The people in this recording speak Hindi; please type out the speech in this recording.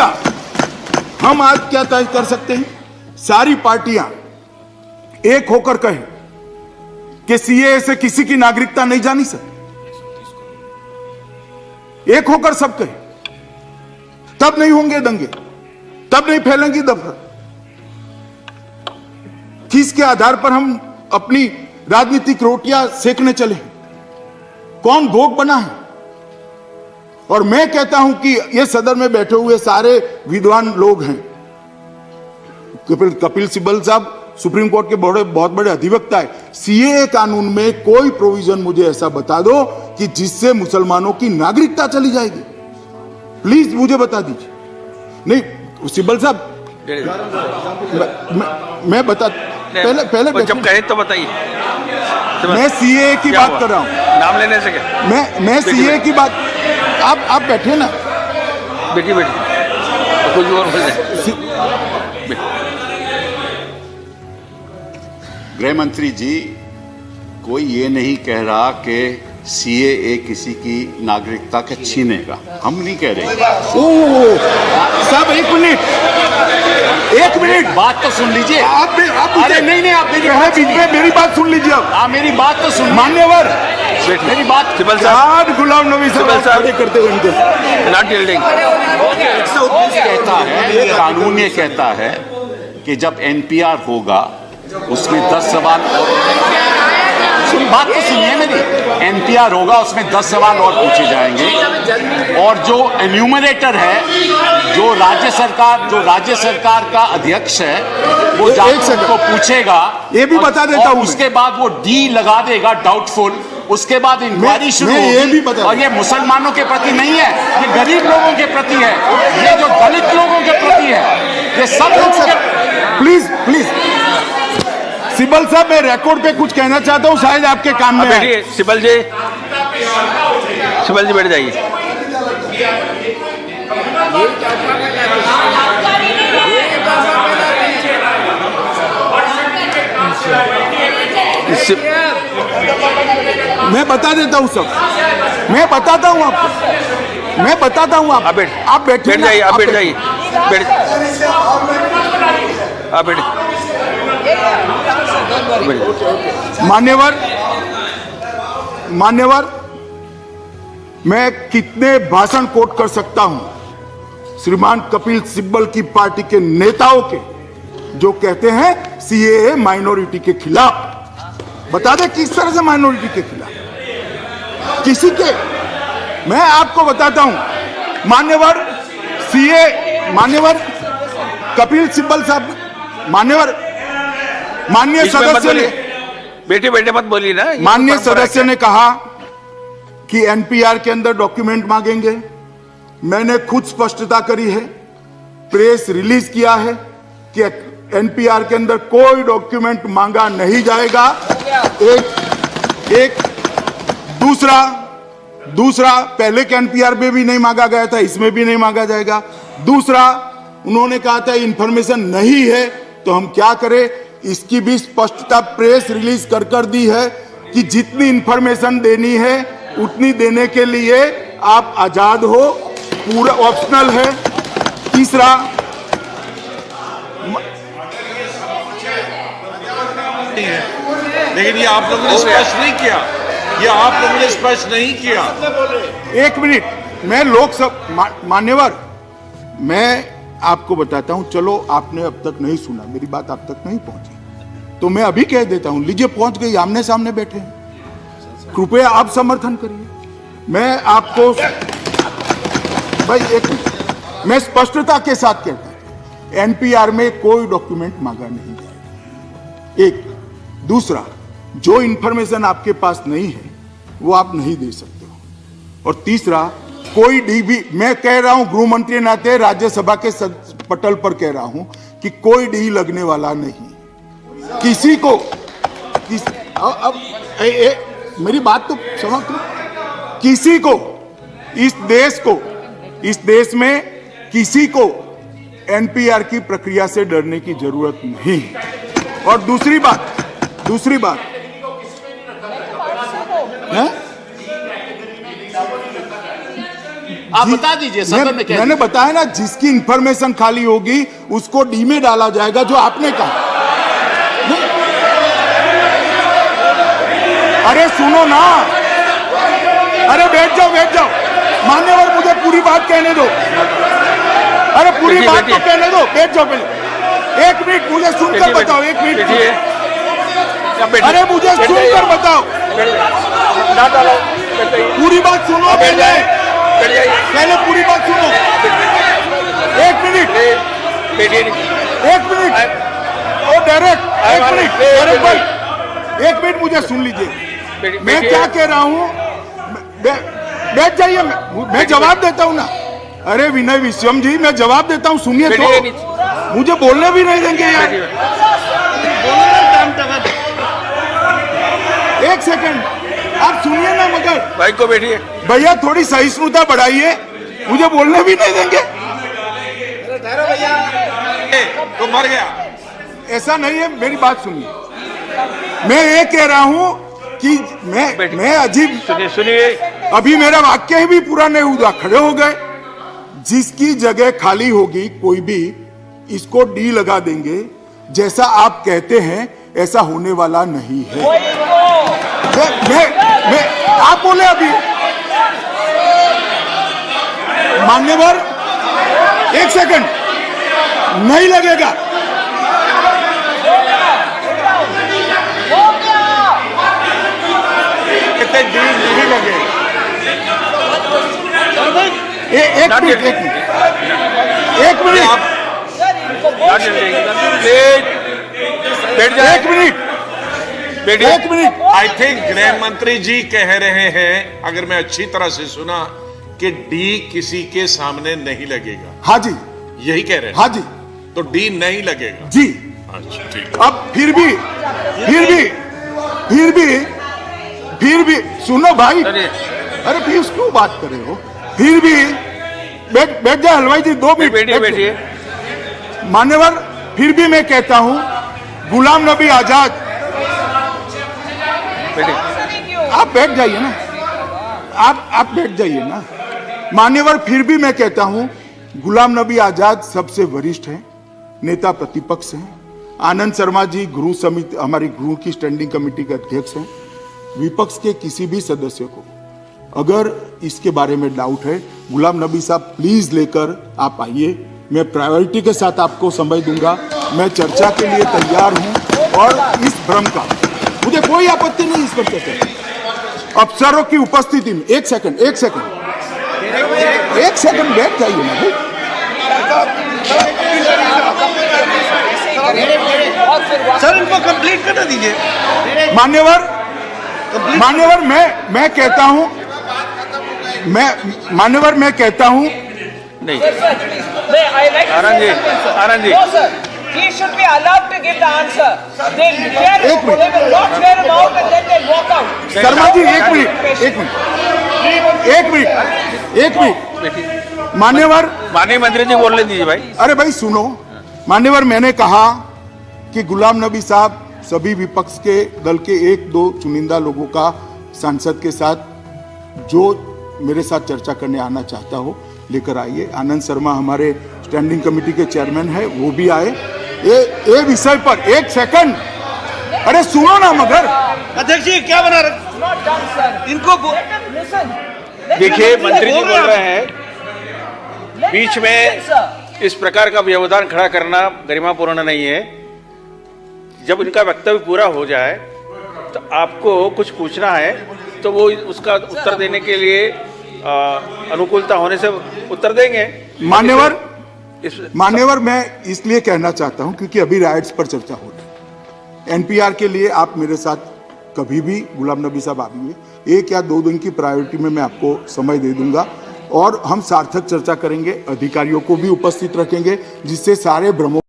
दूसरा, हम आज क्या तय कर सकते हैं, सारी पार्टियां एक होकर कहें कि सीएए से किसी की नागरिकता नहीं जानी सकती, एक होकर सब कहें, तब नहीं होंगे दंगे, तब नहीं फैलेंगी दफा। किसके आधार पर हम अपनी राजनीतिक रोटियां सेकने चले, कौन भोग बना है? और मैं कहता हूं कि ये सदन में बैठे हुए सारे विद्वान लोग हैं, कपिल सिब्बल साहब सुप्रीम कोर्ट के बहुत बड़े अधिवक्ता है, सीएए कानून में कोई प्रोविजन मुझे ऐसा बता दो कि जिससे मुसलमानों की नागरिकता चली जाएगी, प्लीज मुझे बता दीजिए। नहीं सिब्बल साहब, मैं बता, पहले जब कहे तो बताइए। मैं सीएए की बात कर रहा हूं, नाम लेने से क्या? मैं सीएए की बात, आप बैठे ना, बेटी तो कुछ और बोल गृह मंत्री जी, कोई ये नहीं कह रहा कि सीएए किसी की नागरिकता के छीनेगा, हम नहीं कह रहे। साहब एक मिनट बात तो सुन लीजिए। आप अरे नहीं आप मेरी बात सुन लीजिए। आप मेरी बात तो सुन, मान्यवर मेरी बात। सिब्बल साहब, गुलाम नबी साहब करते हुए इनको नॉट यील्डिंग कहता है, कानून ये कहता है कि जब एनपीआर होगा उसमें 10 सवाल, बात तो सुनिए मेरी, एनपीआर होगा उसमें 10 सवाल और पूछे जाएंगे, और जो एन्यूमरेटर है, जो राज्य सरकार का अध्यक्ष है, वो जाकर को पूछेगा, ये भी बता देता हूं, उसके बाद वो डी लगा देगा डाउटफुल, उसके बाद इंक्वायरी शुरू होगी। और ये मुसलमानों के प्रति नहीं है, ये गरीब लोगों के प्रति है, ये जो दलित लोगों के प्रति है, ये सब लोगों के। प्लीज सिब्बल साहब, मैं रिकॉर्ड पे कुछ कहना चाहता हूं, शायद आपके काम में है। सिब्बल जी बैठ जाइए। मैं बता देता हूं सब, मैं बताता हूं आपको, आप बैठ जाइए, आप बैठ जाइए, आप बैठ। मान्यवर, मैं कितने भाषण कोट कर सकता हूं श्रीमान कपिल सिब्बल की पार्टी के नेताओं के, जो कहते हैं सीएए माइनॉरिटी के खिलाफ। बता दे किस तरह से माइनॉरिटी के खिलाफ, किसी के, मैं आपको बताता हूं मान्यवर कपिल सिब्बल साहब, माननीय सदस्य ने, बेटे मत बोलिए ना, माननीय सदस्य ने कहा कि एनपीआर के अंदर डॉक्यूमेंट मांगेंगे। मैंने खुद स्पष्टता करी है, प्रेस रिलीज किया है कि एनपीआर के अंदर कोई डॉक्यूमेंट मांगा नहीं जाएगा। एक दूसरा पहले के एनपीआर में भी नहीं मांगा गया था, इसमें भी नहीं मांगा जाएगा। दूसरा, उन्होंने कहा था इंफॉर्मेशन नहीं है तो हम क्या करें, इसकी भी स्पष्टता प्रेस रिलीज कर दी है कि जितनी इंफॉर्मेशन देनी है उतनी देने के लिए आप आजाद हो, पूरा ऑप्शनल है। तीसरा, लेकिन ये आप लोगों ने स्पष्ट नहीं किया, एक मिनट, मैं लोकसभा मान्यवर, मैं आपको बताता हूं, चलो आपने अब तक नहीं सुना, मेरी बात आप तक नहीं पहुंची, तो मैं अभी कह देता हूं, लीजिए पहुंच गई, आमने सामने बैठे हैं, कृपया आप समर्थन करिए। मैं आपको भाई एक मिनट, मैं स्पष्टता के साथ कहता हूं, एनपीआर में कोई डॉक्यूमेंट मांगा नहीं जाएगा। एक, दूसरा, जो इंफॉर्मेशन आपके पास नहीं है वो आप नहीं दे सकते हो। और तीसरा, कोई डी भी, मैं कह रहा हूं गृह मंत्री नाते राज्यसभा के पटल पर कह रहा हूं कि कोई डी लगने वाला नहीं किसी को। अब मेरी बात तो समझ, किसी को, इस देश में किसी को एनपीआर की प्रक्रिया से डरने की जरूरत नहीं है। और दूसरी बात है, आप बता दीजिए सदन में क्या मैंने बताया ना, जिसकी इंफॉर्मेशन खाली होगी उसको डी में डाला जाएगा, जो आपने कहा। अरे सुनो ना, अरे बैठ जाओ मान्यवर, मुझे पूरी बात कहने दो। अरे पूरी बात तो कहने दो, बैठ जाओ पहले। 1 मिनट मुझे सुनकर बताओ, 1 मिनट। अरे मुझे सुनकर बताओ, पूरी बात सुनो पहले पूरी बात सुनो। 1 मिनट, 1 मिनट, ओ डायरेक्ट 1 मिनट, डायरेक्ट भाई 1 मिनट मुझे सुन लीजिए। मैं क्या कह रहा हूं, बैठ जाइए, मैं जवाब देता हूं ना। अरे विनय विश्वम जी, मैं जवाब देता हूं, सुनिए तो। मुझे बोलने भी नहीं देंगे यार। 1 सेकंड, आप सुनिए ना, मगर भाई को बैठिए भैया, थोड़ी सहिष्णुता बढ़ाइए, मुझे बोलने भी नहीं देंगे। तो मर गया। ऐसा नहीं है, मेरी बात सुनिए। मैं ये कह रहा हूं कि मैं अजीब, सुनिए, अभी मेरा वाक्य भी पूरा नहीं हुआ, खड़े हो गए। जिसकी जगह खाली होगी कोई भी, इसको डी लगा देंगे। जैसा आप कहते हैं ऐसा होने वाला नहीं है। मैं आप बोले अभी, मान्यवर 1 सेकंड, नहीं लगेगा। नहीं लगेगा। एक मिनट, 1 मिनट, बैठ जाए। 1 मिनट, 1 मिनट। आई थिंक गृह मंत्री जी कह रहे हैं, अगर मैं अच्छी तरह से सुना, कि डी किसी के सामने नहीं लगेगा। हाँ जी, यही कह रहे हैं। हाँ जी, तो डी नहीं लगेगा जी। अच्छा ठीक। अब फिर भी सुनो भाई, अरे फिर क्यों बात कर रहे हो? फिर भी बैठ जाए हलवाई जी, 2 मिनट बैठिए। मान्यवर, फिर भी मैं कहता हूं, गुलाम नबी आजाद, आप बैठ जाइए ना, आप बैठ जाइए ना। मान्यवर, फिर भी मैं कहता हूं, गुलाम नबी आजाद सबसे वरिष्ठ हैं, नेता प्रतिपक्ष हैं। आनंद शर्मा जी गृह समिति, हमारी गृह की स्टैंडिंग कमेटी के अध्यक्ष हैं। विपक्ष के किसी भी सदस्य को अगर इसके बारे में डाउट है, गुलाम नबी साहब प्लीज लेकर आप आइए। मैं प्रायोरिटी के साथ आपको समय दूंगा। मैं चर्चा के लिए तैयार हूं, और इस भ्रम का मुझे कोई आपत्ति नहीं इस पर चर्चा। अफसरों की उपस्थिति में 1 सेकंड बैठ जाइए ना भाई। सर इनको कंप्लीट करना दीजिए। मान्यवर, मैं कहता हूं, मैं कहता हूं, नहीं, Anand ji, he should be allowed to give the answer. They एक minute. will not hear him out and then they'll walk out. Sharma ji 1 minute, मान्यवर, माननीय मंत्री जी बोलने दीजिए भाई। अरे भाई सुनो, मान्यवर, मैंने कहा कि गुलाम नबी साहब सभी विपक्ष के दल के 1-2 चुनिंदा लोगों का सांसद के साथ जो मेरे साथ चर्चा करने आना चाहता हो लेकर आइए। आनंद शर्मा हमारे स्टैंडिंग कमेटी के चेयरमैन है, वो भी आए। ये विषय पर 1 सेकंड, अरे सुनो ना, मगर अध्यक्ष जी क्या बना रहे Not done, sir. इनको Let him listen. Let देखिए, him मंत्री जी listen. बोल रहे हैं, Let बीच him में listen, sir. इस प्रकार का व्यवधान खड़ा करना गरिमापूर्ण नहीं है। जब इनका वक्तव्य पूरा हो जाए तो आपको कुछ पूछना है तो वो उसका उत्तर देने के लिए अनुकूलता होने से उत्तर देंगे। मान्यवर, मैं इसलिए कहना चाहता हूं क्योंकि अभी राइट्स पर चर्चा हो रही है। एनपीआर के लिए आप मेरे साथ कभी भी, गुलाम नबी साहब आएंगे, 1 या 2 दिन की प्रायोरिटी में मैं आपको समय दे दूंगा और हम सार्थक चर्चा करेंगे। अधिकारियों को भी उपस्थित रखेंगे जिससे सारे भ्रमों